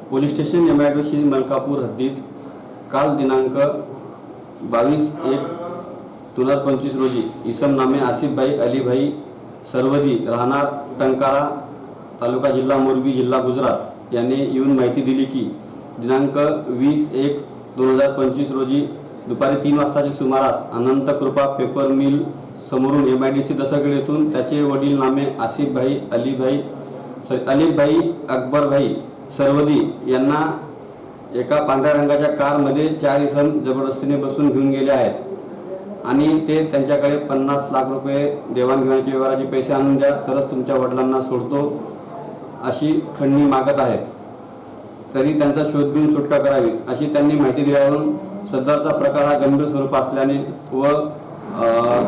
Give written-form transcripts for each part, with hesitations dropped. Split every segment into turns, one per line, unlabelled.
Police station MIDC Malkapur हद्दीत काल दिनांक 22/1/2025 रोजी इसम नामे आसिफभाई अलीभाई सरवदी राहणार टंकारा तालुका जिल्हा मोरबी जिल्हा गुजरात यांनी येऊन माहिती दिली की दिनांक 20/1/2025 रोजी दुपारी 3 वाजताच्या सुमारास अनंत कृपा पेपर मिल समोरून MIDC दसगड येथून त्याचे वडील नामे आसिफभाई अलीभाई अकबरभाई सरवदी यांना एका पांढऱ्या रंगाच्या कारमध्ये 4 इसम जबरदस्तीने बसून घेऊन गेले आहेत आणि ते त्यांच्याकडे 50 लाख रुपये देवाणघेवाणीचे व्यवहाराचे पैसे आणून द्या तरच तुमच्या वडिलांना सोडतो अशी खंडणी मागत आहेत. तरी त्यांचा शोध घेऊन सुटका करावी अशी त्यांनी माहिती दिल्यावरून सदरचा प्रकार हा गंभीर स्वरूप असल्याने व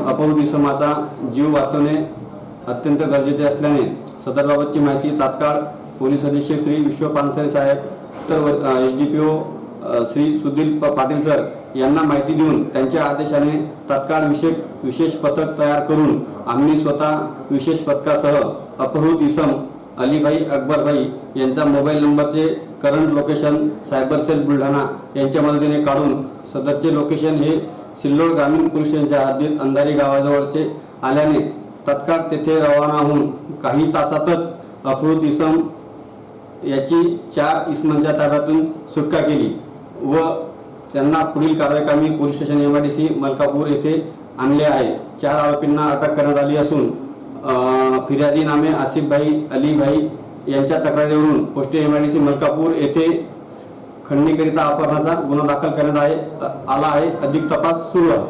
अपहृत इसमाचा जीव वाचवणे अत्यंत गरजेचे असल्याने सदरबाबतची माहिती तात्काळ पोलीस अधीक्षक श्री विश्व पानसरे साहेब तर SDPO श्री सुधीर पाटील सर यांना माहिती देऊन त्यांच्या आदेशाने तात्काळ विशेष पथक तयार करून आम्ही स्वतः विशेष पथकासह अपहृत इसम अलीभाई अकबरभाई यांचा मोबाईल नंबरचे current location cyber cell Buldhana यांच्या मदतीने काढून सदरचे लोकेशन हे सिल्लोड ग्रामीण पोलीस स्टेशनच्या हद्दीत अंधारी गावाजवळचे आल्याने तात्काळ तेथे रवाना होऊन काही तासातच अपहृत इसम याची 4 इसमांच्या ताब्यातून सुटका केली व त्यांना पुढील कार्यक्रमी पोलीस स्टेशन MIDC मलकापूर येथे आणले आहे. 4 आरोपींना अटक करण्यात आली असून फिर्यादी नामे आसिफभाई अलीभाई यांच्या तक्रारीवरून पोस्टे MIDC मलकापूर येथे खंडणीकरिता अपहरणाचा गुन्हा दाखल करण्यात आला आहे. अधिक तपास सुरू आहे.